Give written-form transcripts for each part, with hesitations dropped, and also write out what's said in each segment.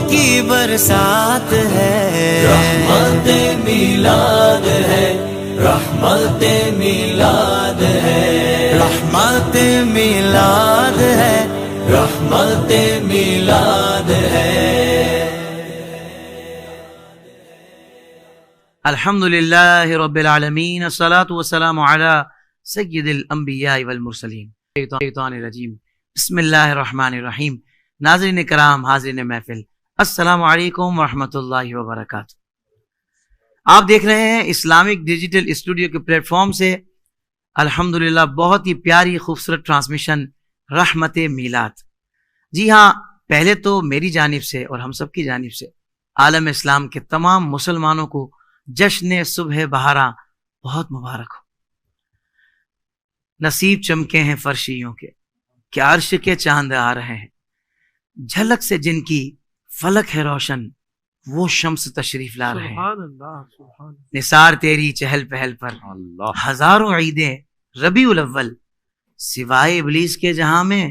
کی برسات ہے، رحمت میلاد ہے، رحمت میلاد ہے، رحمت میلاد ہے، رحمت میلاد ہے۔ الحمدللہ رب العالمین، الصلاۃ والسلام علی سید الانبیاء والمرسلین۔ شیطان الرجیم، بسم اللہ الرحمن الرحیم۔ ناظرین کرام، حاضرین محفل، السلام علیکم ورحمۃ اللہ وبرکاتہ۔ آپ دیکھ رہے ہیں اسلامک ڈیجیٹل اسٹوڈیو کے پلیٹ فارم سے الحمدللہ بہت ہی پیاری خوبصورت ٹرانسمیشن رحمت میلاد۔ جی ہاں، پہلے تو میری جانب سے اور ہم سب کی جانب سے عالم اسلام کے تمام مسلمانوں کو جشن صبح بہاراں بہت مبارک ہو۔ نصیب چمکے ہیں فرشیوں کے، کہ عرش کے چاند آ رہے ہیں، جھلک سے جن کی فلک ہے روشن، وہ شمس تشریف لا رہے ہیں۔ نثار تیری چہل پہل پر ہزاروں عیدیں ربیع الاول، سوائے ابلیس کے جہاں میں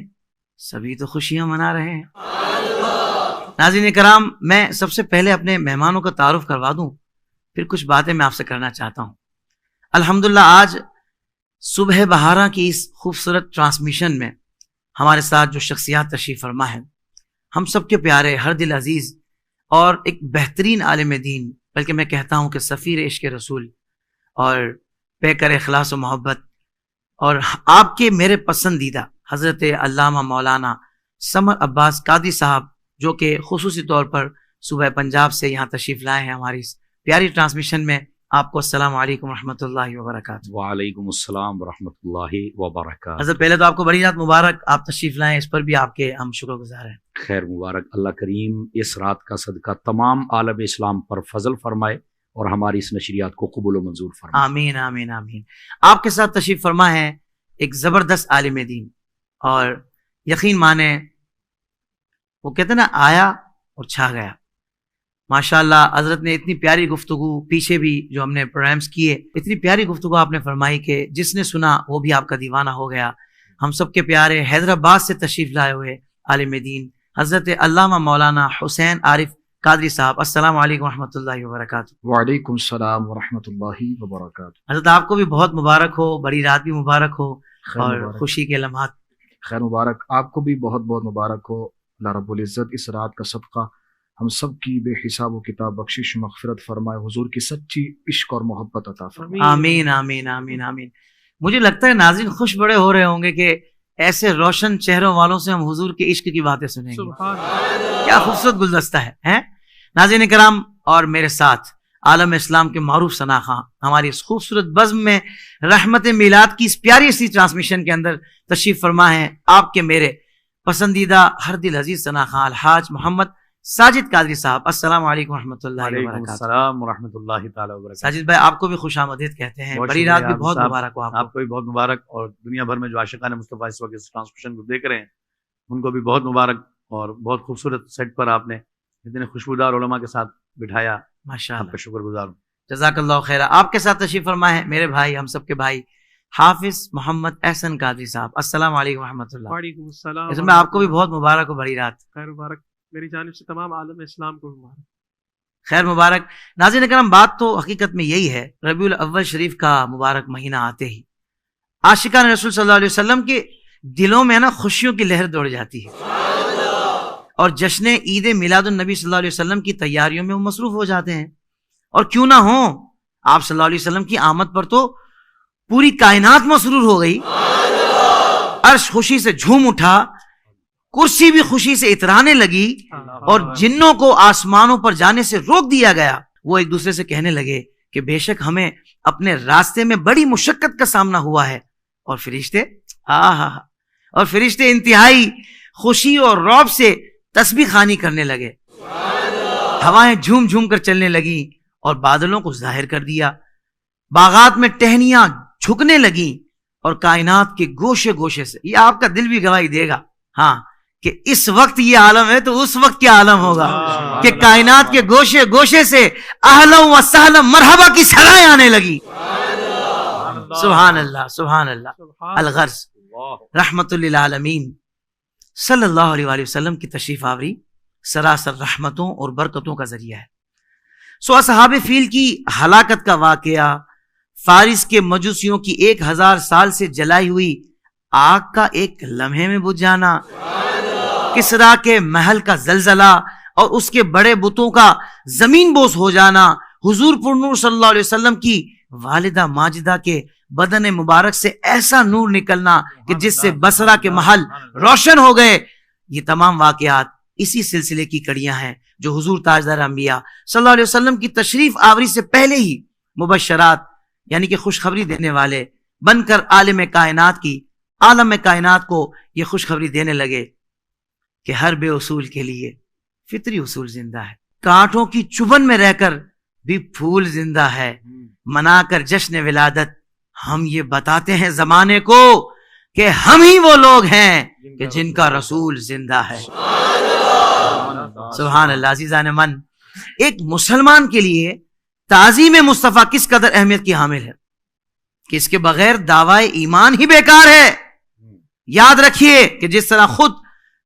سبھی تو خوشیاں منا رہے ہیں۔ ناظرین کرام، میں سب سے پہلے اپنے مہمانوں کا تعارف کروا دوں، پھر کچھ باتیں میں آپ سے کرنا چاہتا ہوں۔ الحمدللہ آج صبح بہاراں کی اس خوبصورت ٹرانسمیشن میں ہمارے ساتھ جو شخصیات تشریف فرما ہیں، ہم سب کے پیارے، ہر دل عزیز اور ایک بہترین عالم دین، بلکہ میں کہتا ہوں کہ سفیر عشق رسول اور پیکر اخلاص و محبت، اور آپ کے میرے پسندیدہ حضرت علامہ مولانا سمر عباس قادری صاحب، جو کہ خصوصی طور پر صوبہ پنجاب سے یہاں تشریف لائے ہیں ہماری اس پیاری ٹرانسمیشن میں۔ آپ کو السلام علیکم ورحمۃ اللہ وبرکاتہ۔ وعلیکم السلام ورحمۃ اللہ وبرکاتہ۔ حضرت پہلے تو آپ کو بڑی رات مبارک، آپ تشریف لائیں، اس پر بھی آپ کے ہم شکر گزار ہیں۔ خیر مبارک، اللہ کریم اس رات کا صدقہ تمام عالم اسلام پر فضل فرمائے اور ہماری اس نشریات کو قبول و منظور فرمائے۔ آمین آمین آمین۔ آپ کے ساتھ تشریف فرما ہے ایک زبردست عالم دین، اور یقین مانے وہ کہتے ہیں نا، آیا اور چھا گیا۔ ماشاءاللہ حضرت نے اتنی پیاری گفتگو، پیچھے بھی جو ہم نے پروگرامز کیے، اتنی پیاری گفتگو آپ نے فرمائی کہ جس نے سنا وہ بھی آپ کا دیوانہ ہو گیا۔ ہم سب کے پیارے حیدرآباد سے تشریف لائے ہوئے عالم دین حضرت علامہ مولانا حسین عارف قادری صاحب، السلام علیکم ورحمۃ اللہ وبرکاتہ۔ وعلیکم السلام ورحمۃ اللہ وبرکاتہ۔ حضرت آپ کو بھی بہت مبارک ہو، بڑی رات بھی مبارک ہو، اور مبارک، خوشی کے لمحات۔ خیر مبارک، آپ کو بھی بہت بہت مبارک ہو۔ اللہ رب العزت اس رات کا صدقہ ہم سب کی بے حساب و کتاب بخشش و مغفرت فرمائے، حضور کی سچی عشق اور محبت عطا فرمائے۔ آمین آمین آمین آمین۔ مجھے لگتا ہے ناظرین خوش بڑے ہو رہے ہوں گے کہ ایسے روشن چہروں والوں سے ہم حضور کے عشق کی باتیں سنیں گے۔ کیا خوبصورت گلدستہ ہے۔ ناظرین کرام، اور میرے ساتھ عالم اسلام کے معروف ثنا خاں ہماری اس خوبصورت بزم میں رحمت میلاد کی اس پیاری سی ٹرانسمیشن کے اندر تشریف فرما ہے آپ کے میرے پسندیدہ ہر دل عزیز ثنا خاں الحاج محمد ساجد قادری صاحب، السلام علیکم ورحمۃ اللہ وعلیکم وبرکاتہ۔ السلام ورحمۃ اللہ تعالی وبرکاتہ۔ ساجد بھائی، آپ کو بھی خوش آمدید کہتے ہیں، بڑی رات بھی بہت مبارک ہو آپ کو بھی بہت مبارک، اور دنیا بھر میں جو عاشقان مصطفیٰ اس وقت اس ٹرانسمیشن کو دیکھ رہے ہیں ان کو بھی بہت مبارک، اور بہت خوبصورت سیٹ پر آپ نے اتنے خوشبودار علماء کے ساتھ بٹھایا، ماشاء آپ کا شکر گزار ہوں۔ جزاک اللہ خیر۔ آپ کے ساتھ تشریف فرما ہے میرے بھائی، ہم سب کے بھائی حافظ محمد احسن قادری صاحب، السلام علیکم ورحمۃ اللہ۔ وعلیکم السلام۔ اس میں آپ کو بھی بہت مبارک ہو، بڑی رات۔ خیر مبارک، میری جانب سے تمام عالم اسلام کو مبارک۔ خیر مبارک۔ ناظرین کرام، بات تو حقیقت میں یہی ہے، ربیع الاول شریف کا مبارک مہینہ آتے ہی عاشقان رسول صلی اللہ علیہ وسلم کے دلوں میں نا خوشیوں کی لہر دوڑ جاتی ہے، اور جشن عید میلاد النبی صلی اللہ علیہ وسلم کی تیاریوں میں وہ مصروف ہو جاتے ہیں۔ اور کیوں نہ ہوں، آپ صلی اللہ علیہ وسلم کی آمد پر تو پوری کائنات مسرور ہو گئی، عرش خوشی سے جھوم اٹھا، کرسی بھی خوشی سے اترانے لگی، اور جنوں کو آسمانوں پر جانے سے روک دیا گیا۔ وہ ایک دوسرے سے کہنے لگے کہ بے شک ہمیں اپنے راستے میں بڑی مشقت کا سامنا ہوا ہے، اور فرشتے انتہائی خوشی اور رعب سے تسبیح خوانی کرنے لگے۔ ہوائیں جھوم جھوم کر چلنے لگیں اور بادلوں کو ظاہر کر دیا، باغات میں ٹہنیاں جھکنے لگیں، اور کائنات کے گوشے گوشے سے، یہ آپ کا دل بھی گواہی دے گا ہاں کہ اس وقت یہ عالم ہے تو اس وقت کیا عالم ہوگا کہ کائنات کے گوشے گوشے سے اہلا و سہلا مرحبا کی صدائیں آنے لگی۔ سبحان اللہ سبحان اللہ۔ الغرض رحمت للعالمین صلی اللہ علیہ وآلہ وسلم کی تشریف آوری سراسر رحمتوں اور برکتوں کا ذریعہ ہے۔ سو اصحاب فیل کی ہلاکت کا واقعہ، فارس کے مجوسیوں کی 1000 سال سے جلائی ہوئی آگ کا ایک لمحے میں بجھ جانا، کسرا کے محل کا زلزلہ اور اس کے بڑے بتوں کا زمین بوس ہو جانا، حضور پر نور صلی اللہ علیہ وسلم کی والدہ ماجدہ کے بدن مبارک سے ایسا نور نکلنا کہ جس سے بصرہ کے محل روشن ہو گئے، یہ تمام واقعات اسی سلسلے کی کڑیاں ہیں جو حضور تاجدار انبیاء صلی اللہ علیہ وسلم کی تشریف آوری سے پہلے ہی مبشرات یعنی کہ خوشخبری دینے والے بن کر عالم کائنات کو یہ خوشخبری دینے لگے کہ ہر بے اصول کے لیے فطری اصول زندہ ہے، کانٹوں کی چبن میں رہ کر بھی پھول زندہ ہے، منا کر جشن ولادت ہم یہ بتاتے ہیں زمانے کو کہ ہم ہی وہ لوگ ہیں کہ جن کا رسول زندہ ہے۔ سبحان اللہ۔ عزیزان من، ایک مسلمان کے لیے تعظیم مصطفیٰ کس قدر اہمیت کی حامل ہے کہ اس کے بغیر دعوی ایمان ہی بیکار ہے۔ یاد رکھیے کہ جس طرح خود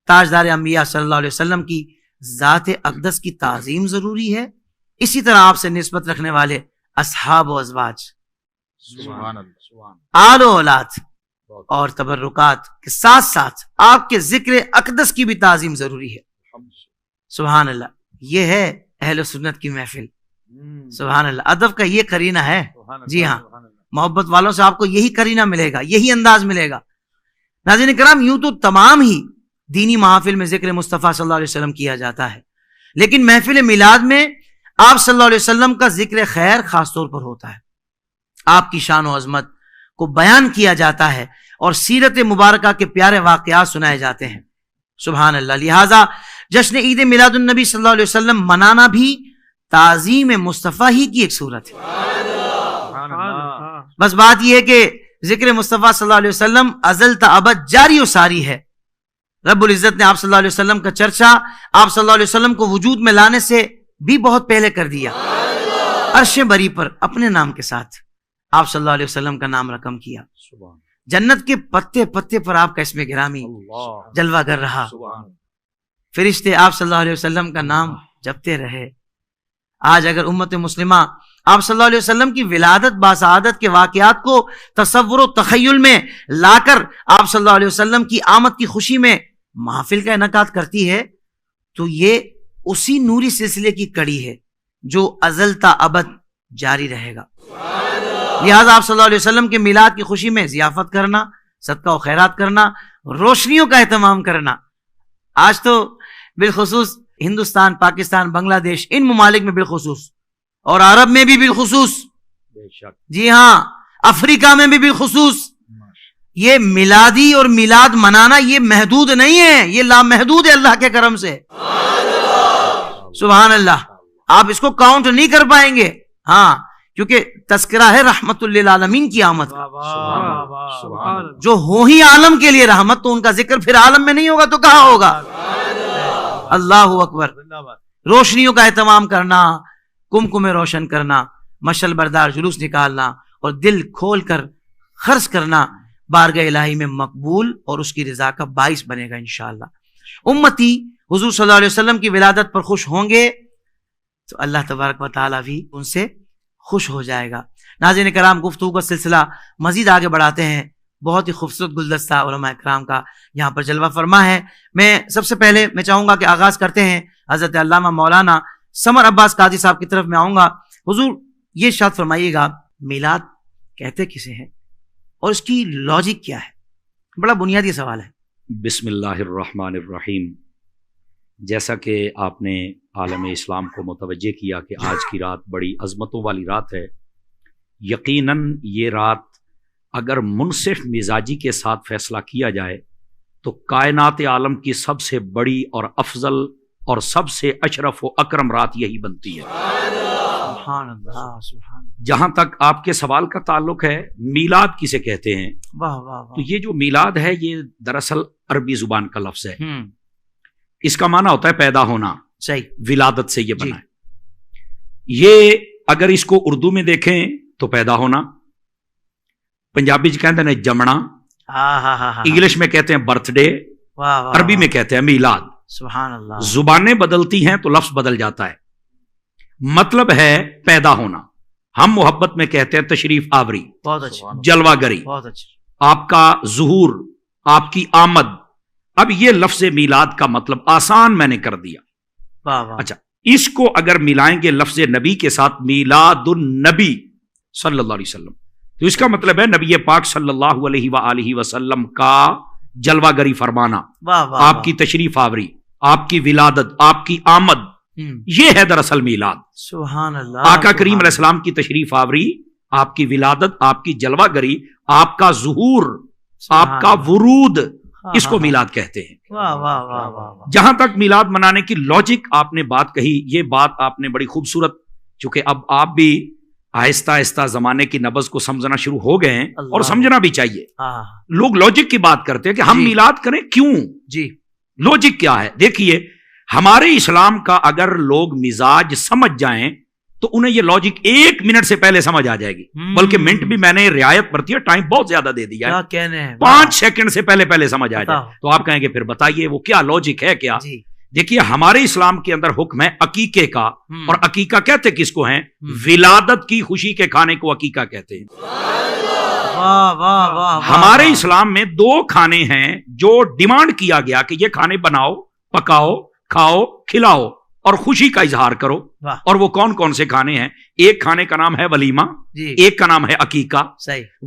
تاجدار انبیاء صلی اللہ علیہ وسلم کی ذات اقدس کی تعظیم ضروری ہے، اسی طرح آپ سے نسبت رکھنے والے اصحاب و ازواج، آل و اولاد اور تبرکات کے ساتھ ساتھ آپ کے ذکر اقدس کی بھی تعظیم ضروری ہے۔ سبحان اللہ، یہ ہے اہل سنت کی محفل۔ سبحان اللہ، ادب کا یہ قرینہ ہے۔ جی ہاں، محبت والوں سے آپ کو یہی قرینہ ملے گا، یہی انداز ملے گا۔ ناظرین کرام، یوں تو تمام ہی دینی محافل میں ذکر مصطفیٰ صلی اللہ علیہ وسلم کیا جاتا ہے، لیکن محفل میلاد میں آپ صلی اللہ علیہ وسلم کا ذکر خیر خاص طور پر ہوتا ہے۔ آپ کی شان و عظمت کو بیان کیا جاتا ہے اور سیرت مبارکہ کے پیارے واقعات سنائے جاتے ہیں۔ سبحان اللہ۔ لہٰذا جشن عید میلاد النبی صلی اللہ علیہ وسلم منانا بھی تعظیم مصطفیٰ ہی کی ایک صورت ہے۔ بس بات یہ ہے کہ ذکر مصطفیٰ صلی اللہ علیہ وسلم ازل تا ابد جاری و ساری ہے۔ رب العزت نے آپ صلی اللہ علیہ وسلم کا چرچا آپ صلی اللہ علیہ وسلم کو وجود میں لانے سے بھی بہت پہلے کر دیا۔ عرش بری پر اپنے نام کے ساتھ آپ صلی اللہ علیہ وسلم کا نام رقم کیا۔ جنت کے پتے پتے پر آپ کا اسم گرامی جلوہ گر رہا۔ فرشتے آپ صلی اللہ علیہ وسلم کا نام جپتے رہے۔ آج اگر امت مسلمہ آپ صلی اللہ علیہ وسلم کی ولادت باسعادت کے واقعات کو تصور و تخیل میں لا کر آپ صلی اللہ علیہ وسلم کی آمد کی خوشی میں محفل کا انعقاد کرتی ہے تو یہ اسی نوری سلسلے کی کڑی ہے جو ازل تا ابد جاری رہے گا۔ لہٰذا آپ صلی اللہ علیہ وسلم کے میلاد کی خوشی میں ضیافت کرنا، صدقہ و خیرات کرنا، روشنیوں کا اہتمام کرنا، آج تو بالخصوص ہندوستان، پاکستان، بنگلہ دیش، ان ممالک میں بالخصوص اور عرب میں بھی بالخصوص، جی ہاں افریقہ میں بھی بالخصوص، یہ میلادی اور میلاد منانا یہ محدود نہیں ہے، یہ لامحدود ہے اللہ کے کرم سے۔ سبحان اللہ، آپ اس کو کاؤنٹ نہیں کر پائیں گے، ہاں، کیونکہ تذکرہ ہے رحمت للعالمین کی آمد کا۔ جو ہو ہی عالم کے لیے رحمت، تو ان کا ذکر پھر عالم میں نہیں ہوگا تو کہاں ہوگا؟ اللہ اکبر۔ روشنیوں کا اہتمام کرنا، کمکم روشن کرنا، مشعل بردار جلوس نکالنا اور دل کھول کر خرچ کرنا بارگاہ الہی میں مقبول اور اس کی رضا کا باعث بنے گا انشاءاللہ۔ امتی حضور صلی اللہ علیہ وسلم کی ولادت پر خوش ہوں گے تو اللہ تبارک و تعالیٰ بھی ان سے خوش ہو جائے گا۔ ناظرین کرام، گفتگو کا سلسلہ مزید آگے بڑھاتے ہیں۔ بہت ہی خوبصورت گلدستہ علماء اکرام کا یہاں پر جلوہ فرما ہے۔ میں سب سے پہلے میں چاہوں گا کہ آغاز کرتے ہیں حضرت علامہ مولانا سمر عباس قادری صاحب کی طرف میں آؤں گا۔ حضور یہ ارشاد فرمائیے گا، میلاد کہتے کسے ہیں اور اس کی لاجک کیا ہے؟ بڑا بنیادی سوال ہے۔ بسم اللہ الرحمن الرحیم۔ جیسا کہ آپ نے عالم اسلام کو متوجہ کیا کہ آج کی رات بڑی عظمتوں والی رات ہے، یقیناً یہ رات اگر منصف مزاجی کے ساتھ فیصلہ کیا جائے تو کائنات عالم کی سب سے بڑی اور افضل اور سب سے اشرف و اکرم رات یہی بنتی ہے۔ سبحان اللہ، سبحان اللہ۔ جہاں تک آپ کے سوال کا تعلق ہے میلاد کسے کہتے ہیں، واہ واہ واہ۔ تو یہ جو میلاد ہے یہ دراصل عربی زبان کا لفظ ہے۔ اس کا معنی ہوتا ہے پیدا ہونا، صحیح، ولادت سے یہ بنا ہے۔ یہ اگر اس کو اردو میں دیکھیں تو پیدا ہونا، پنجابی کہتے ہیں جمنا، انگلش میں کہتے ہیں برتھ ڈے، عربی میں کہتے ہیں میلاد۔ سبحان اللہ. زبانیں بدلتی ہیں تو لفظ بدل جاتا ہے. مطلب ہے پیدا ہونا. ہم محبت میں کہتے ہیں تشریف آوری, بہت اچھا, جلوہ گری, بہت اچھا. آپ کا ظہور, آپ کی آمد. اب یہ لفظ میلاد کا مطلب آسان میں نے کر دیا. واہ واہ. اچھا, اس کو اگر ملائیں گے لفظ نبی کے ساتھ, میلاد النبی صلی اللہ علیہ وسلم, تو اس کا مطلب ہے نبی پاک صلی اللہ علیہ وآلہ وسلم کا جلوہ گری فرمانا, واہ واہ. آپ کی تشریف آوری, آپ کی ولادت, آپ کی آمد, یہ ہے دراصل میلاد. سبحان اللہ. آقا کریم علیہ السلام کی تشریف آوری, آپ کی ولادت, آپ کی جلوہ گری, آپ کا ظہور, آپ کا ورود, اس کو میلاد کہتے ہیں. واہ واہ واہ واہ. جہاں تک میلاد منانے کی لاجک آپ نے بات کہی, یہ بات آپ نے بڑی خوبصورت, چونکہ اب آپ بھی آہستہ آہستہ زمانے کی نبض کو سمجھنا شروع ہو گئے ہیں, اور سمجھنا بھی چاہیے. لوگ لاجک کی بات کرتے ہیں کہ ہم میلاد کریں کیوں, جی لاجک کیا ہے؟ دیکھیے, ہمارے اسلام کا اگر لوگ مزاج سمجھ جائیں تو انہیں یہ لاجک 1 منٹ سے پہلے سمجھ آ جائے گی, بلکہ منٹ بھی میں نے رعایت برتی ہے, ٹائم بہت زیادہ دے دیا ہے, کیا کہنے ہیں, 5 سیکنڈ سے پہلے سمجھ آ جائے. تو آپ کہیں گے پھر بتائیے وہ کیا لاجک ہے کیا؟ دیکھیے, ہمارے اسلام کے اندر حکم ہے عقیقے کا, اور عقیقہ کہتے کس کو ہیں؟ ولادت کی خوشی کے کھانے کو عقیقہ کہتے ہیں. ہمارے اسلام میں 2 کھانے ہیں جو ڈیمانڈ کیا گیا کہ یہ کھانے بناؤ, پکاؤ, کھاؤ, کھلاؤ اور خوشی کا اظہار کرو. اور وہ کون کون سے کھانے ہیں؟ ایک کھانے کا نام ہے ولیمہ, ایک کا نام ہے عقیقہ.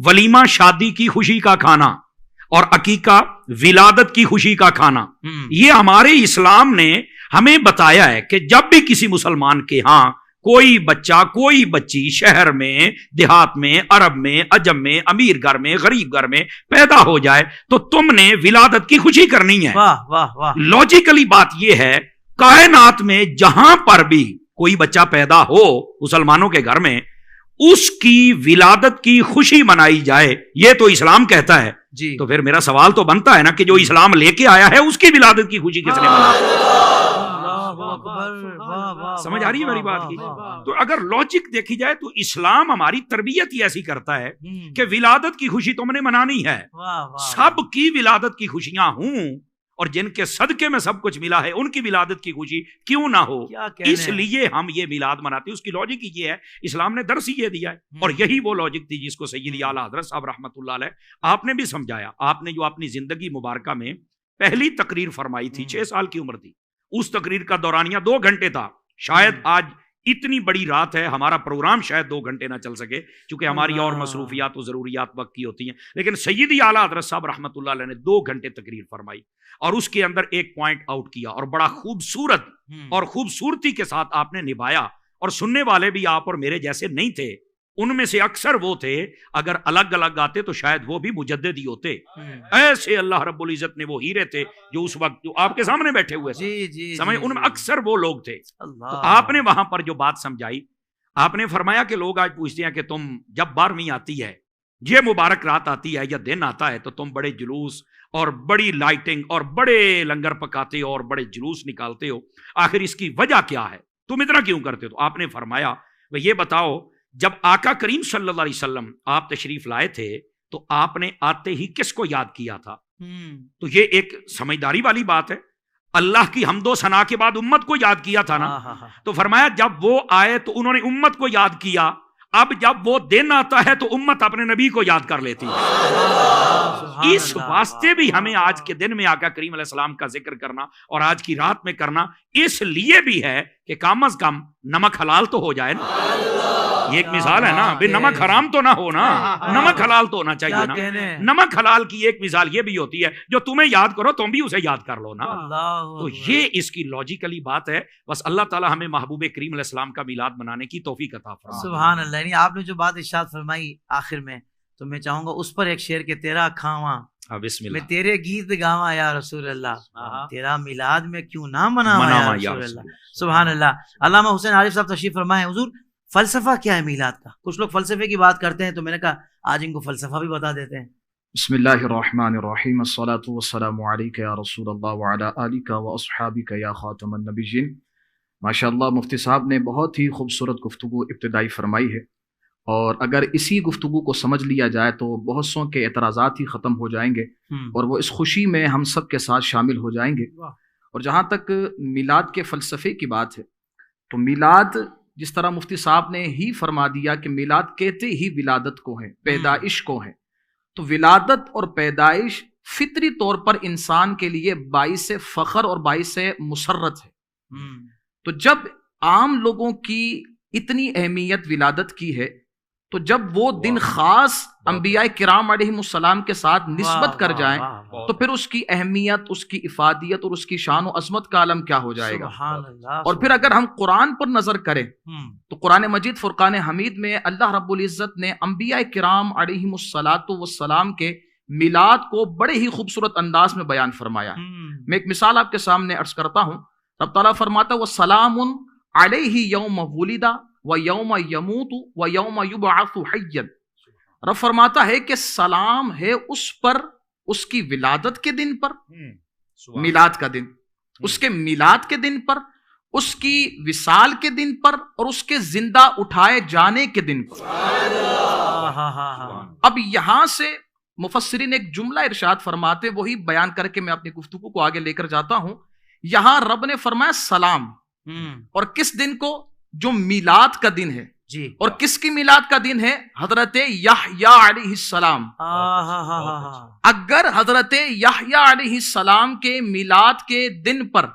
ولیمہ شادی کی خوشی کا کھانا, اور عقیقہ ولادت کی خوشی کا کھانا. یہ ہمارے اسلام نے ہمیں بتایا ہے کہ جب بھی کسی مسلمان کے ہاں کوئی بچہ, کوئی بچی شہر میں, دیہات میں, عرب میں, عجم میں, امیر گھر میں, غریب گھر میں پیدا ہو جائے تو تم نے ولادت کی خوشی کرنی ہے. لاجیکلی بات یہ ہے, کائنات میں جہاں پر بھی کوئی بچہ پیدا ہو مسلمانوں کے گھر میں, اس کی ولادت کی خوشی منائی جائے, یہ تو اسلام کہتا ہے. تو پھر میرا سوال تو بنتا ہے نا کہ جو اسلام لے کے آیا ہے اس کی ولادت کی خوشی کس نے منائی؟ سمجھ آ رہی ہے میری بات کی؟ تو اگر لاجک دیکھی جائے تو اسلام ہماری تربیت ہی ایسی کرتا ہے کہ ولادت کی خوشی تم نے منانی ہے. سب کی ولادت کی خوشیاں ہوں, اور جن کے صدقے میں سب کچھ ملا ہے ان کی ولادت کی خوشی کیوں نہ ہو, اس لیے ہم یہ میلاد مناتے ہیں. اس کی لاجک ہی یہ ہے, اسلام نے درس ہی یہ دیا ہے, اور یہی وہ لاجک تھی جس کو سیدی اعلیٰ حضرت صاحب رحمۃ اللہ علیہ آپ نے بھی سمجھایا. آپ نے جو اپنی زندگی مبارکہ میں پہلی تقریر فرمائی تھی, 6 سال کی عمر تھی, اس تقریر کا دورانیہ 2 گھنٹے تھا. شاید آج اتنی بڑی رات ہے, ہمارا پروگرام شاید 2 گھنٹے نہ چل سکے چونکہ ہماری اور مصروفیات و ضروریات وقت کی ہوتی ہیں, لیکن سیدی اعلیٰ حضرت صاحب رحمۃ اللہ علیہ نے 2 گھنٹے تقریر فرمائی, اور اس کے اندر ایک پوائنٹ آؤٹ کیا, اور بڑا خوبصورت اور خوبصورتی کے ساتھ آپ نے نبھایا. اور سننے والے بھی آپ اور میرے جیسے نہیں تھے, ان میں سے اکثر وہ تھے, اگر الگ الگ آتے تو شاید وہ بھی مجدد ہی ہوتے. ایسے اللہ رب العزت نے وہ ہیرے تھے جو اس وقت جو آپ کے سامنے بیٹھے ہوئے تھے, سمجھ, ان میں اکثر وہ لوگ تھے. تو آپ نے وہاں پر جو بات سمجھائی, آپ نے فرمایا کہ لوگ آج پوچھتے ہیں کہ تم جب 12ویں آتی ہے, یہ مبارک رات آتی ہے یا دن آتا ہے, تو تم بڑے جلوس اور بڑی لائٹنگ اور بڑے لنگر پکاتے ہو اور بڑے جلوس نکالتے ہو, آخر اس کی وجہ کیا ہے, تم اتنا کیوں کرتے ہو؟ تو آپ نے فرمایا وہ یہ بتاؤ, جب آقا کریم صلی اللہ علیہ وسلم آپ تشریف لائے تھے تو آپ نے آتے ہی کس کو یاد کیا تھا؟ تو یہ ایک سمجھداری والی بات ہے. اللہ کی حمد و ثنا کے بعد امت کو یاد کیا تھا نا. تو فرمایا جب وہ آئے تو انہوں نے امت کو یاد کیا, اب جب وہ دن آتا ہے تو امت اپنے نبی کو یاد کر لیتی ہے. اس واسطے بھی ہمیں آج کے دن میں آقا کریم علیہ السلام کا ذکر کرنا اور آج کی رات میں کرنا اس لیے بھی ہے کہ کم از کم نمک حلال تو ہو جائے نا. یہ ایک مثال ہے نا, بھئی نمک حرام تو نہ ہو نا, نمک حلال تو ہونا چاہیے نا. نمک حلال کی ایک مثال یہ بھی ہوتی ہے, جو تمہیں یاد کرو تم بھی اسے یاد کر لو نا. تو یہ اس کی لاجیکلی بات ہے. بس اللہ تعالی ہمیں محبوب کریم علیہ السلام کا میلاد منانے کی توفیق عطا فرمائے. سبحان اللہ. یعنی آپ نے جو بات ارشاد فرمائی آخر میں, تو میں چاہوں گا اس پر ایک شعر کہ تیرا کھاواں میں تیرے گیت گاواں یا رسول اللہ, تیرا میلاد میں کیوں نہ مناواں یا رسول اللہ. سبحان اللہ. علامہ حسین عارف صاحب تشریف فرمائے. حضور فلسفہ کیا ہے میلاد کا؟ کچھ لوگ فلسفے کی بات کرتے ہیں, تو میں نے کہا آج ان کو فلسفہ بھی بتا دیتے ہیں. بسم اللہ الرحمن الرحیم, الصلاۃ والسلام علیک یا رسول اللہ وعلی آلک واصحابک یا خاتم النبیین. ماشاء اللہ, مفتی صاحب نے بہت ہی خوبصورت گفتگو ابتدائی فرمائی ہے, اور اگر اسی گفتگو کو سمجھ لیا جائے تو بہت سو کے اعتراضات ہی ختم ہو جائیں گے, اور وہ اس خوشی میں ہم سب کے ساتھ شامل ہو جائیں گے. اور جہاں تک میلاد کے فلسفے کی بات ہے تو میلاد جس طرح مفتی صاحب نے ہی فرما دیا کہ میلاد کہتے ہی ولادت کو ہے، پیدائش کو ہے، تو ولادت اور پیدائش فطری طور پر انسان کے لیے باعث فخر اور باعث مسرت ہے۔ تو جب عام لوگوں کی اتنی اہمیت ولادت کی ہے تو جب وہ دن خاص انبیاء کرام علیہم السلام کے ساتھ نسبت کر جائیں تو پھر اس کی اہمیت، اس کی افادیت اور اس کی شان و عظمت کا عالم کیا ہو جائے گا۔ اور پھر اگر ہم قرآن پر نظر کریں تو قرآن مجید فرقان حمید میں اللہ رب العزت نے انبیاء کرام علیہم السلام کے میلاد کو بڑے ہی خوبصورت انداز میں بیان فرمایا۔ میں ایک مثال آپ کے سامنے عرض کرتا ہوں۔ رب تعالیٰ فرماتا وَسَلَامٌ عَلَيْهِ يَوْمَ وُلِدَ وَيَوْمَ يَمُوتُ وَيَوْمَ يُبْعَثُ حَيًّا۔ رب فرماتا ہے کہ سلام ہے اس پر، اس کی ولادت کے دن پر، میلاد کا دن، اس کے میلاد کے دن پر، اس کی وصال کے دن پر، اور اس کے زندہ اٹھائے جانے کے دن پر۔ اب یہاں سے مفسرین ایک جملہ ارشاد فرماتے، وہی بیان کر کے میں اپنی گفتگو کو آگے لے کر جاتا ہوں۔ یہاں رب نے فرمایا سلام، اور کس دن کو؟ جو میلاد کا دن ہے جی۔ اور کس کی میلاد کا دن ہے؟ حضرت یحییٰ علیہ السلام۔ اگر حضرت یحییٰ علیہ السلام کے میلاد کے دن پر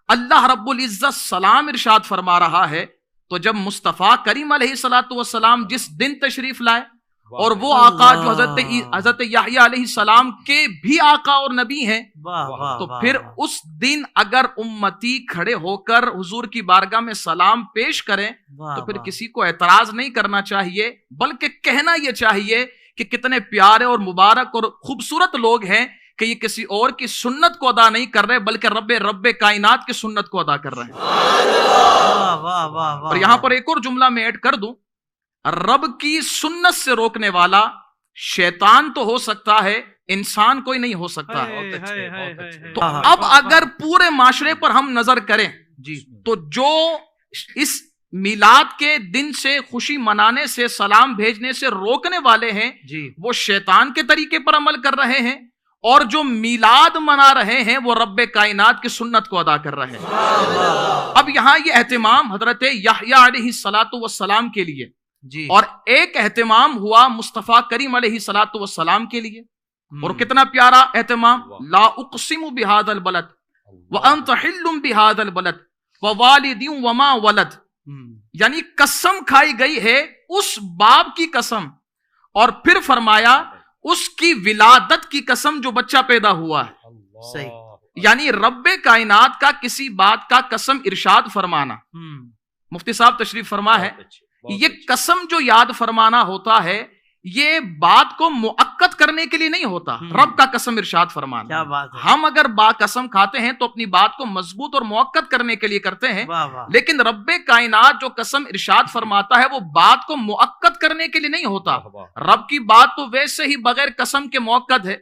اللہ رب العزت سلام ارشاد فرما رہا ہے تو جب مصطفیٰ کریم علیہ السلام جس دن تشریف لائے اور وہ آقا جو حضرت یحییٰ علیہ السلام کے بھی آقا اور نبی ہیں، تو پھر اس دن اگر امتی کھڑے ہو کر حضور کی بارگاہ میں سلام پیش کریں تو پھر کسی کو اعتراض نہیں کرنا چاہیے، بلکہ کہنا یہ چاہیے کہ کتنے پیارے اور مبارک اور خوبصورت لوگ ہیں کہ یہ کسی اور کی سنت کو ادا نہیں کر رہے بلکہ رب کائنات کی سنت کو ادا کر رہے ہیں۔ اور یہاں پر ایک اور جملہ میں ایڈ کر دوں، رب کی سنت سے روکنے والا شیطان تو ہو سکتا ہے، انسان کوئی نہیں ہو سکتا۔ تو اب اگر پورے معاشرے پر ہم نظر کریں جی تو جو اس میلاد کے دن سے خوشی منانے سے، سلام بھیجنے سے روکنے والے ہیں جی، وہ شیطان کے طریقے پر عمل کر رہے ہیں، اور جو میلاد منا رہے ہیں وہ رب کائنات کی سنت کو ادا کر رہے ہیں۔ اب یہاں یہ اہتمام حضرت یحییٰ علیہ السلام کے لیے جی، اور ایک اہتمام ہوا مصطفیٰ کریم علیہ السلام کے لیے، اور کتنا پیارا اہتمام، لا اقسم بہذا البلد وانت حل بہذا البلد ووالد وما ولد، یعنی قسم کھائی گئی ہے اس باپ کی قسم، اور پھر فرمایا اس کی ولادت کی قسم جو بچہ پیدا ہوا ہے۔ صحیح، یعنی رب کائنات کا کسی بات کا قسم ارشاد فرمانا۔ مفتی صاحب تشریف فرما ہے، یہ قسم جو یاد فرمانا ہوتا ہے یہ بات کو مؤکد کرنے کے لیے نہیں ہوتا، رب کا قسم ارشاد فرمانا۔ کیا بات ہے، ہم اگر قسم کھاتے ہیں تو اپنی بات کو مضبوط اور مؤکد کرنے کے لیے کرتے ہیں، لیکن رب کائنات جو قسم ارشاد فرماتا ہے وہ بات کو مؤکد کرنے کے لیے نہیں ہوتا۔ رب کی بات تو ویسے ہی بغیر قسم کے مؤکد ہے۔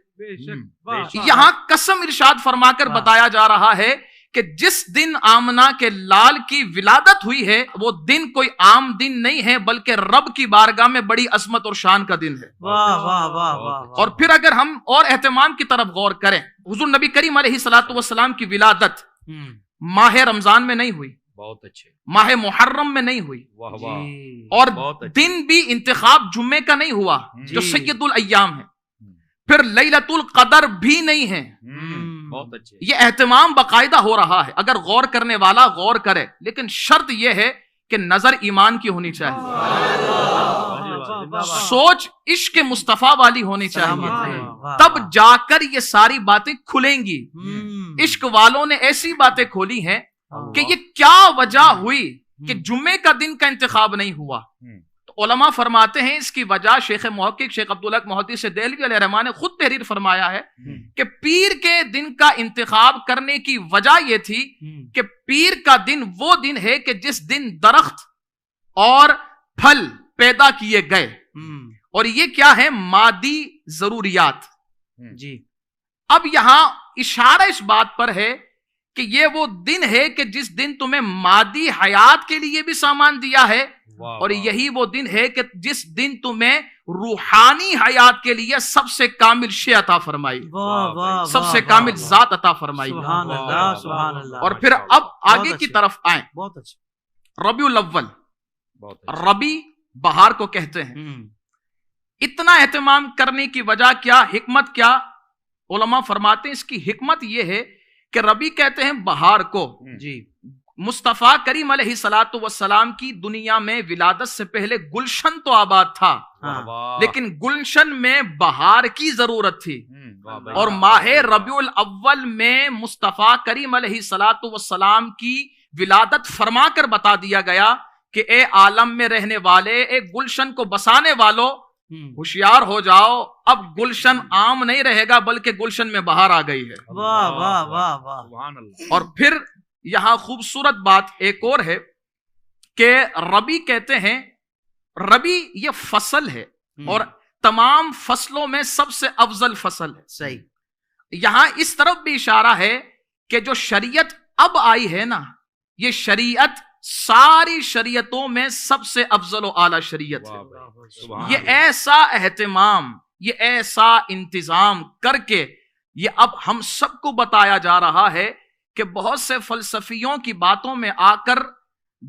یہاں قسم ارشاد فرما کر بتایا جا رہا ہے کہ جس دن آمنہ کے لال کی ولادت ہوئی ہے وہ دن کوئی عام دن نہیں ہے بلکہ رب کی بارگاہ میں بڑی عظمت اور شان کا دن ہے۔ اور پھر اگر ہم اور اہتمام کی طرف غور کریں، حضور نبی کریم علیہ السلام کی ولادت ماہ رمضان میں نہیں ہوئی، بہت اچھے، ماہ محرم میں نہیں ہوئی، اور دن بھی انتخاب جمعے کا نہیں ہوا جو سید الایام ہے، پھر لیلۃ القدر بھی نہیں ہے۔ بہت اچھے، یہ اہتمام باقاعدہ ہو رہا ہے، اگر غور کرنے والا غور کرے، لیکن شرط یہ ہے کہ نظر ایمان کی ہونی چاہیے، سوچ عشق مصطفیٰ والی ہونی چاہیے، تب جا کر یہ ساری باتیں کھلیں گی۔ عشق والوں نے ایسی باتیں کھولی ہیں کہ یہ کیا وجہ ہوئی کہ جمعے کا دن کا انتخاب نہیں ہوا۔ علماء فرماتے ہیں اس کی وجہ شیخ محقق شیخ عبداللہ محدث دہلوی علیہ الرحمہ نے خود تحریر فرمایا ہے کہ پیر کے دن کا انتخاب کرنے کی وجہ یہ تھی کہ پیر کا دن وہ دن ہے کہ جس دن درخت اور پھل پیدا کیے گئے، اور یہ کیا ہے؟ مادی ضروریات جی۔ اب یہاں اشارہ اس بات پر ہے کہ یہ وہ دن ہے کہ جس دن تمہیں مادی حیات کے لیے بھی سامان دیا ہے اور یہی وہ دن ہے کہ جس دن تمہیں روحانی حیات کے لیے سب سے کامل شے عطا فرمائی، سب سے کامل ذات عطا فرمائی۔ سبحان اللہ سبحان اللہ۔ اور پھر اب آگے کی طرف آئیں، بہت اچھا۔ ربیع الاول، ربی بہار کو کہتے ہیں۔ اتنا اہتمام کرنے کی وجہ کیا، حکمت کیا؟ علماء فرماتے ہیں اس کی حکمت یہ ہے کہ ربی کہتے ہیں بہار کو۔ جی، مصطفیٰ کریم علیہ الصلوۃ والسلام کی دنیا میں ولادت سے پہلے گلشن تو آباد تھا، لیکن گلشن میں بہار کی ضرورت تھی، اور ماہ ربیع الاول میں مصطفیٰ کریم علیہ الصلوۃ والسلام کی ولادت فرما کر بتا دیا گیا کہ اے عالم میں رہنے والے، اے گلشن کو بسانے والوں، ہوشیار ہو جاؤ، اب گلشن عام نہیں رہے گا بلکہ گلشن میں بہار آ گئی ہے۔ واہ واہ واہ واہ۔ اور پھر یہاں خوبصورت بات ایک اور ہے کہ ربی کہتے ہیں، ربی یہ فصل ہے اور تمام فصلوں میں سب سے افضل فصل ہے۔ صحیح۔ یہاں اس طرف بھی اشارہ ہے کہ جو شریعت اب آئی ہے نا، یہ شریعت ساری شریعتوں میں سب سے افضل و اعلیٰ شریعت ہے۔ یہ ایسا اہتمام، یہ ایسا انتظام کر کے یہ اب ہم سب کو بتایا جا رہا ہے کہ بہت سے فلسفیوں کی باتوں میں آ کر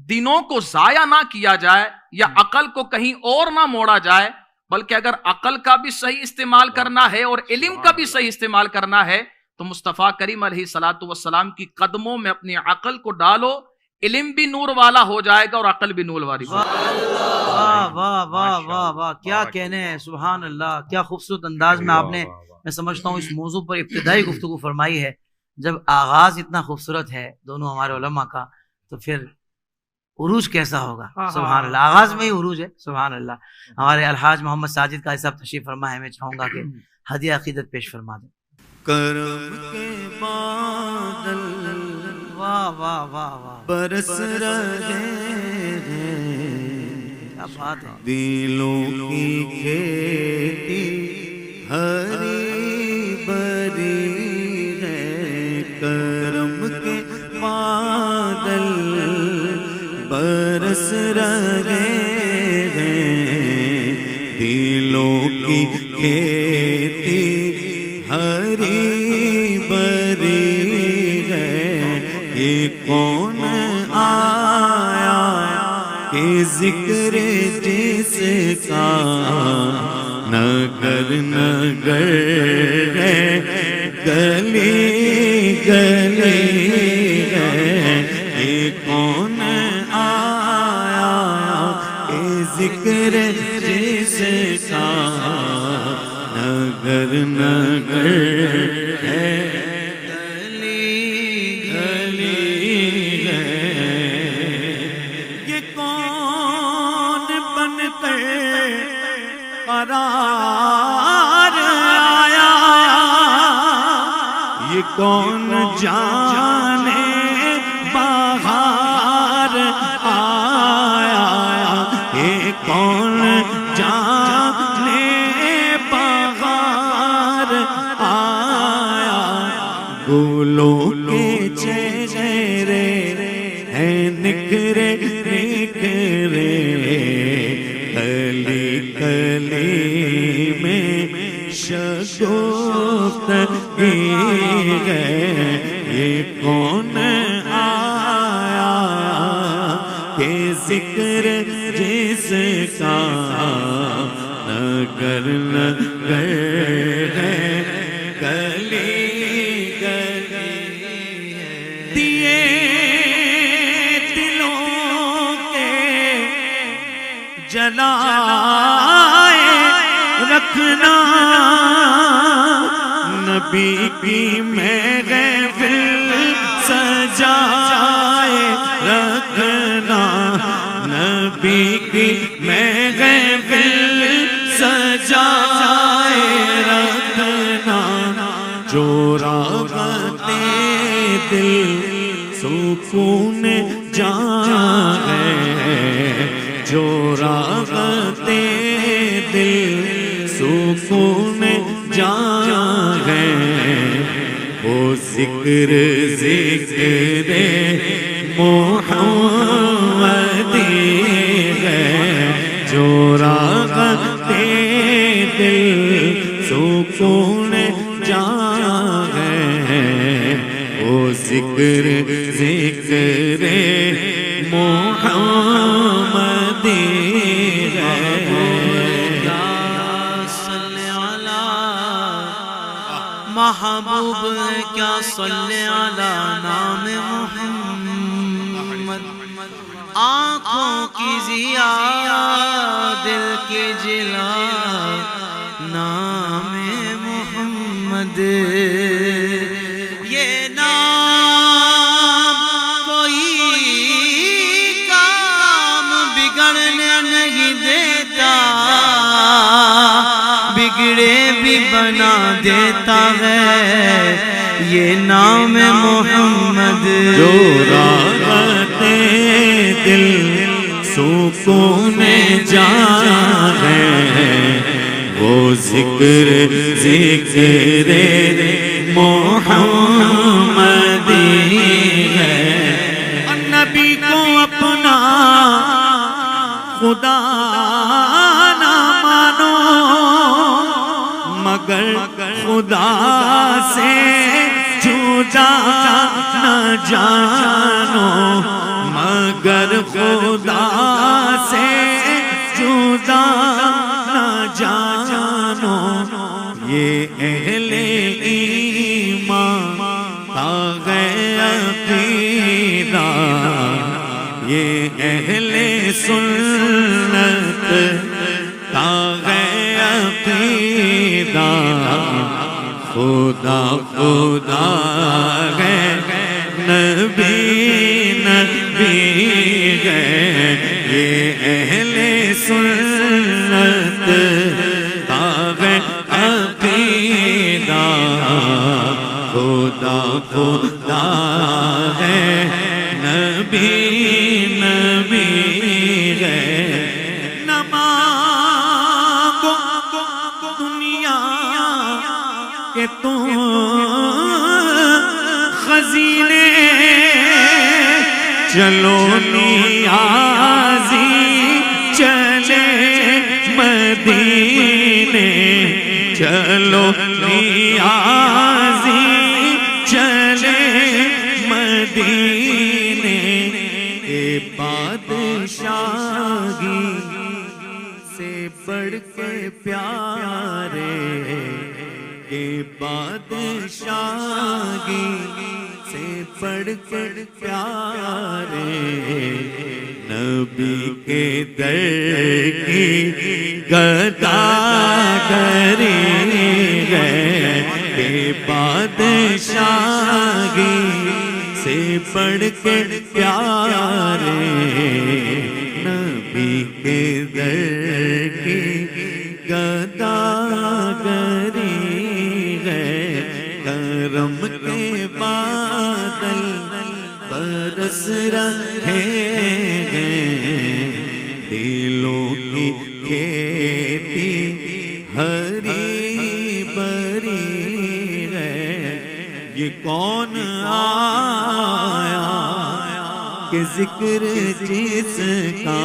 دنوں کو ضائع نہ کیا جائے یا عقل کو کہیں اور نہ موڑا جائے، بلکہ اگر عقل کا بھی صحیح استعمال کرنا ہے اور علم کا بھی صحیح استعمال کرنا ہے تو مصطفیٰ کریم علیہ الصلوۃ والسلام کی قدموں میں اپنی عقل کو ڈالو، علم بھی نور والا ہو جائے گا اور عقل بھی نور والی۔ واہ واہ واہ واہ واہ، کیا کہنے ہیں، سبحان اللہ، کیا خوبصورت انداز میں آپ نے، میں سمجھتا ہوں اس موضوع پر ابتدائی گفتگو فرمائی ہے۔ جب آغاز اتنا خوبصورت ہے دونوں ہمارے علماء کا تو پھر عروج کیسا ہوگا؟ سبحان اللہ، آغاز میں ہی عروج ہے۔ سبحان اللہ۔ ہمارے الحاج محمد ساجد قاری صاحب تشریف فرما ہے، میں چاہوں گا کہ ہدیہ عقیدت پیش فرما دیں۔ کرم کے بادل واہ واہ واہ واہ، برس رہے ہیں، کیا بات ہے۔ دلوں کی کھیتی ہری بھری ہے، کرم کے بادل برس رہے ہیں، دلوں کی کھیتی ہری بھری ہے۔ یہ کون آیا کہ ذکر جس کا نگر نگر ہے، گلی گلی ہے۔ یہ کون آیا کہ ذکر جس کا نگر نگر ہے، گلی گلی ہے۔ یہ کون بن کر قرار آیا، یہ کون جانے بہار آیا، یہ کون جانے بہار آیا۔ گلوں کے چہرے ہیں نکھرے نکھرے، کلی کلی میں شگفتگی ہے۔ یہ کون آیا کہ ذکر جس کا نگر نگر ہے، گلی گلی ہے۔ دیے دلوں کے جلائے رکھنا، نبی کی محفل سجائے رکھنا، نبی کی محفل سجائے رکھنا۔ جو راغتے دل سکون جان ہے، جو راغتے دل سکون جان ہے، وہ ذکر ذکر ذکر محمدی ہے جو راغتے دل سکون جان ہے وہ ذکر ذکر محمدی ہے محبوب کیا صلی علی نام محمد آنکھوں کی ضیا دل کی جلا نام محمد یہ نام کوئی کام بگڑنے نہیں دیتا بگڑے بھی بنا دیتا ہے یہ نام محمد جو راحت دل سکون جان ہے وہ ذکر ذکر محمدی ہے نبی کو اپنا خدا نہ مانو مگر خدا سے جدا نہ جانو مگر خدا سے جدا نہ جانو یہ اہل ایمان تاغ عقیدہ یہ اہل سنت تاغ عقیدہ خدا خدا ہے نبی نبی ہے یہ اہل سنت تاغ عقیدہ خدا خدا ہے نبی نبی ہے نماگو دنیا کہ تم خزینے چلو نیازی چلے مدینے چلو نیازی چلے مدینے اے بادشاہی سے بڑھ کے پیارے اے بادشاہی سے بڑھ کے پیارے نبی کے در کی گداگری ہے اے بادشاہی سے بڑھ کے پیارے نبی کے در کی گداگری ہے کرم کے بادل برس رہے ہیں دلوں کی کھیتی ہری بری ہے یہ کون آیا کہ ذکر جس کا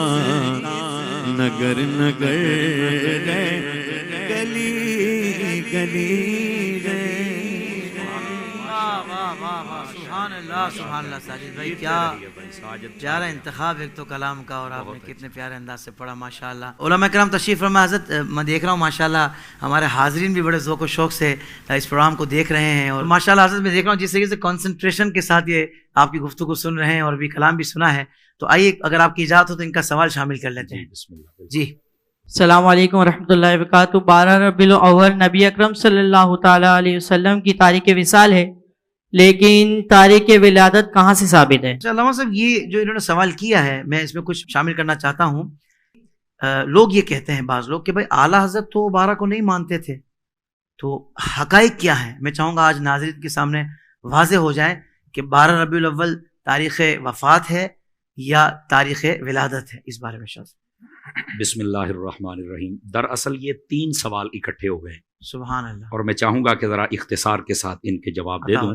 نگر نگر گئے گلی گلی گئے سبحان اللہ سبحان اللہ ساجد بھائی کیا پیارا انتخاب ایک تو کلام کا اور آپ نے کتنے پیارے انداز سے پڑھا ماشاءاللہ علماء کرام تشریف فرما حضرت میں دیکھ رہا ہوں ماشاءاللہ ہمارے حاضرین بھی بڑے ذوق و شوق سے اس پروگرام کو دیکھ رہے ہیں اور ماشاءاللہ حضرت میں دیکھ رہا ہوں جس طریقے سے کنسنٹریشن کے ساتھ یہ آپ کی گفتگو سن رہے ہیں اور بھی کلام بھی سنا ہے تو آئیے اگر آپ کی اجازت ہو تو ان کا سوال شامل کر لیتے ہیں جی السلام علیکم ورحمۃ اللہ وبرکاتہ 12 ربیع الاول نبی اکرم صلی اللہ تعالیٰ علیہ وسلم کی تاریخ وصال ہے لیکن تاریخ ولادت کہاں سے ثابت ہے؟ علامہ صاحب یہ جو انہوں نے سوال کیا ہے میں اس میں کچھ شامل کرنا چاہتا ہوں لوگ یہ کہتے ہیں بعض لوگ کہ بھائی اعلیٰ حضرت تو 12 کو نہیں مانتے تھے تو حقائق کیا ہیں میں چاہوں گا آج ناظرین کے سامنے واضح ہو جائے کہ 12 ربیع الاول تاریخ وفات ہے یا تاریخ ولادت ہے اس بارے میں شاید بسم اللہ الرحمن الرحیم دراصل یہ 3 سوال اکٹھے ہو گئے سبحان اللہ اور میں چاہوں گا کہ ذرا اختصار کے ساتھ ان کے جواب دے دوں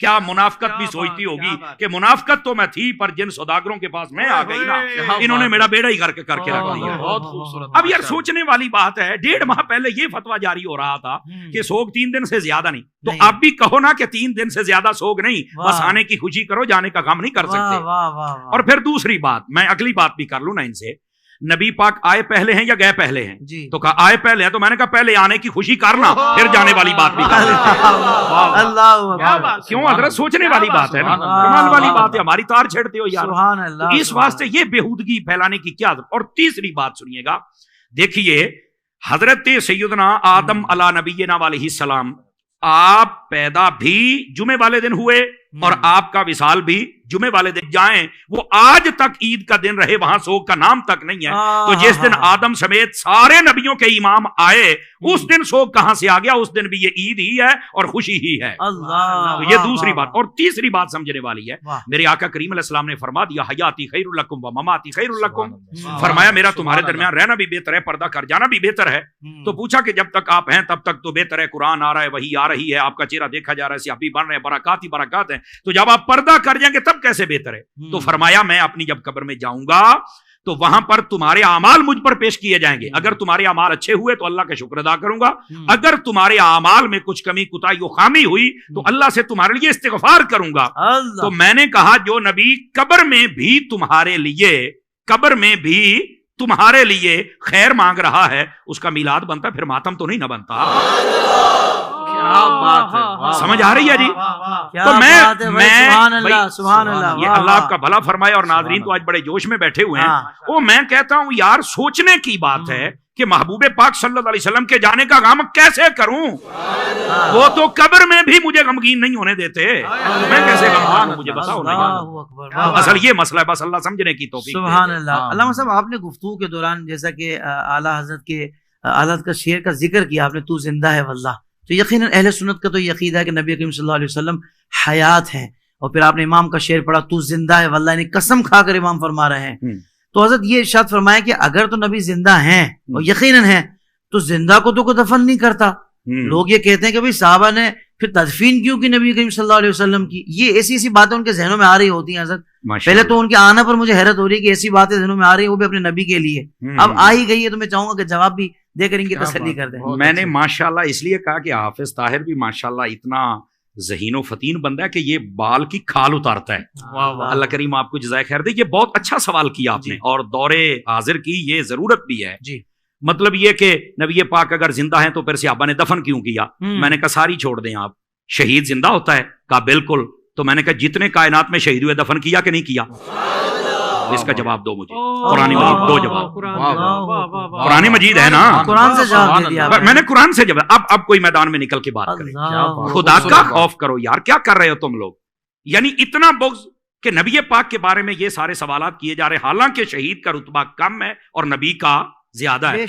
کیا منافقت بھی سوچتی ہوگی کہ منافقت تو میں تھی پر جن سوداگروں کے پاس میں آ گئی نا انہوں نے میرا بیڑا ہی کر کے رکھ دیا. بہت خوبصورت. اب یار سوچنے والی بات ہے, 1.5 ماہ پہلے یہ فتویٰ جاری ہو رہا تھا کہ سوگ 3 دن سے زیادہ نہیں, تو اب بھی کہو نا کہ 3 دن سے زیادہ سوگ نہیں, بس آنے کی خوشی کرو, جانے کا کام نہیں کر سکتے. اور پھر دوسری بات, میں اگلی بات بھی کر لوں نا ان سے, نبی پاک آئے پہلے ہیں یا گئے پہلے ہیں؟ تو کہا آئے پہلے ہیں, تو میں نے کہا پہلے آنے کی خوشی کرنا پھر جانے والی بات بھی کر لیتے. کیوں حضرت, سوچنے والی بات ہے نا, کمال والی بات ہے, ہماری تار چھیڑتے ہو یار. اس واسطے یہ بےہودگی پھیلانے کی کیا. اور تیسری بات سنیے گا, دیکھیے حضرت سیدنا آدم علیہ نبینا علیہ السلام, آپ پیدا بھی جمعے والے دن ہوئے اور آپ کا وصال بھی جمعے والے دن. جائیں وہ آج تک عید کا دن رہے, وہاں سوگ کا نام تک نہیں ہے. تو جس دن آدم سمیت سارے نبیوں کے امام آئے اس دن سوگ کہاں سے آ گیا؟ اس دن بھی یہ عید ہی ہے اور خوشی ہی ہے. تو یہ دوسری بات. اور تیسری بات سمجھنے والی ہے, میرے آقا کریم علیہ السلام نے فرما دیا حیاتی خیر لکم و مماتی خیر لکم. فرمایا میرا تمہارے درمیان رہنا بھی بہتر ہے, پردہ کر جانا بھی بہتر ہے. تو پوچھا کہ جب تک آپ ہیں تب تک تو بہتر ہے, قرآن آ رہا ہے, وحی آ رہی ہے, آپ کا چہرہ دیکھا جا رہا ہے, سیاپی بن رہے ہیں, برکات ہی برکات ہیں, تو جب آپ پردہ کر جائیں گے تب کیسے بہتر ہے؟ تو فرمایا میں اپنی جب قبر میں جاؤں گا تو وہاں پر تمہارے اعمال مجھ پر پیش کیے جائیں گے. اگر تمہارے اعمال اچھے ہوئے تو اللہ کا شکر ادا کروں گا, اگر تمہارے اعمال میں کچھ کمی کوتاہی و خامی ہوئی تو اللہ سے تمہارے لیے استغفار کروں گا. تو میں نے کہا جو نبی قبر میں بھی تمہارے لیے خیر مانگ رہا ہے اس کا میلاد بنتا, پھر ماتم تو نہیں نہ بنتا. سمجھ آ رہی ہے جی؟ تو میں یہ اللہ آپ کا بھلا فرمائے. اور ناظرین تو آج بڑے جوش میں بیٹھے ہوئے ہیں, وہ میں کہتا ہوں یار سوچنے کی بات ہے کہ محبوب پاک صلی اللہ علیہ وسلم کے جانے کا غم کیسے کروں؟ وہ تو قبر میں بھی مجھے غمگین نہیں ہونے دیتے, میں کیسے غمگین ہوں؟ مجھے بتاؤ. اصل یہ مسئلہ ہے, بس اللہ سمجھنے کی توفیق. سبحان اللہ. علامہ صاحب آپ نے گفتگو کے دوران جیسا کہ اعلیٰ حضرت کا شعر کا ذکر کیا آپ نے, تو زندہ ہے واللہ, تو یقیناً اہل سنت کا تو یہ عقیدہ ہے کہ نبی کریم صلی اللہ علیہ وسلم حیات ہیں. اور پھر آپ نے امام کا شعر پڑھا, تو زندہ ہے واللہ, یعنی قسم کھا کر امام فرما رہے ہیں. تو حضرت یہ ارشاد فرمایا کہ اگر تو نبی زندہ ہیں اور یقیناً ہیں تو زندہ کو تو کوئی دفن نہیں کرتا. لوگ یہ کہتے ہیں کہ بھئی صحابہ نے پھر تدفین کیوں کی نبی کریم صلی اللہ علیہ وسلم کی؟ یہ ایسی باتیں ان کے ذہنوں میں آ رہی ہوتی ہیں حضرت. پہلے تو ان کے آنا پر مجھے حیرت ہو رہی ہے کہ ایسی باتیں ذہنوں میں آ رہی ہیں, وہ بھی اپنے نبی کے لیے. اب آ ہی گئی ہے تو میں چاہوں گا کہ جواب بھی دے کر ان کی تسلی کر دیں. میں نے ماشاءاللہ اس لیے کہا کہ حافظ طاہر بھی ماشاءاللہ اتنا ذہین و فتین بندہ ہے کہ یہ بال کی کھال اتارتا ہے. اللہ کریم آپ کو جزائے خیر دے. یہ بہت اچھا سوال کیا آپ نے, اور دور حاضر کی یہ ضرورت بھی ہے. مطلب یہ کہ نبی پاک اگر زندہ ہیں تو پھر صحابہ نے دفن کیوں کیا؟ میں نے کہا ساری چھوڑ دیں آپ, شہید زندہ ہوتا ہے؟ کہا بالکل. تو میں نے کہا جتنے کائنات میں شہید ہوئے دفن کیا کہ نہیں کیا؟ اس کا جواب دو مجھے. قرآن مجید, دو جواب. قرآن مجید ہے نا, قرآن سے جواب دے دیا. میں نے قرآن سے جواب. اب کوئی میدان میں نکل کے بات کرے. خدا کا خوف کرو یار, کیا کر رہے ہو تم لوگ؟ یعنی اتنا بغض کہ نبی پاک کے بارے میں یہ سارے سوالات کیے جا رہے, حالانکہ شہید کا رتبہ کم ہے اور نبی کا زیادہ ہے.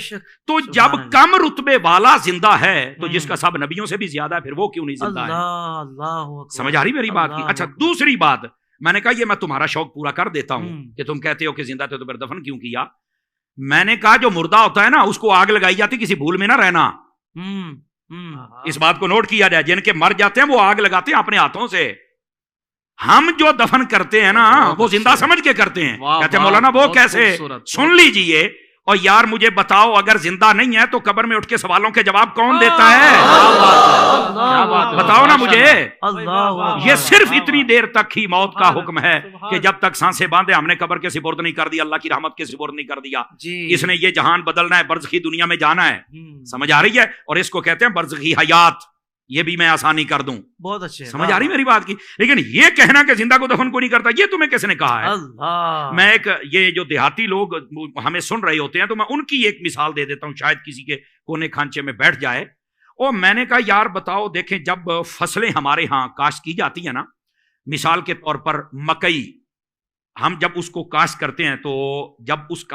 تو جب کم رتبے والا زندہ ہے تو جس کا سب نبیوں سے بھی زیادہ ہے, پھر وہ کیوں نہیں زندہ ہے؟ سمجھ آ رہی میری بات کی؟ اچھا دوسری بات, میں نے کہا یہ میں تمہارا شوق پورا کر دیتا ہوں کہ تم کہتے ہو کہ زندہ تھے تو پھر دفن کیوں کیا. میں نے کہا جو مردہ ہوتا ہے نا اس کو آگ لگائی جاتی, کسی بھول میں نہ رہنا. اس بات کو نوٹ کیا جائے, جن کے مر جاتے ہیں وہ آگ لگاتے ہیں اپنے ہاتھوں سے. ہم جو دفن کرتے ہیں نا وہ زندہ سمجھ کے کرتے ہیں. کہتے ہیں مولانا وہ کیسے؟ سن لیجئے. اور یار مجھے بتاؤ اگر زندہ نہیں ہے تو قبر میں اٹھ کے سوالوں کے جواب کون دیتا ہے؟ بتاؤ نا مجھے. یہ صرف اتنی دیر تک ہی موت کا حکم ہے کہ جب تک سانسیں باندھے ہم نے قبر کے سپرد نہیں کر دیا, اللہ کی رحمت کے سپرد نہیں کر دیا. اس نے یہ جہان بدلنا ہے, برزخی دنیا میں جانا ہے. سمجھ آ رہی ہے؟ اور اس کو کہتے ہیں برزخی حیات. یہ بھی میں آسانی کر دوں. بہت اچھے. سمجھ آ رہی میری بات کی؟ لیکن یہ کہنا کہ زندہ کو دفن کو نہیں کرتا, یہ تمہیں کس نے کہا ہے؟ میں ایک یہ جو دیہاتی لوگ ہمیں سن رہے ہوتے ہیں تو میں ان کی ایک مثال دے دیتا ہوں, شاید کسی کے کونے کھانچے میں بیٹھ جائے. اور میں نے کہا یار بتاؤ, دیکھیں جب فصلیں ہمارے ہاں کاشت کی جاتی ہیں نا, مثال کے طور پر مکئی, ہم جب اس کو کاشت کرتے ہیں تو جب اس کا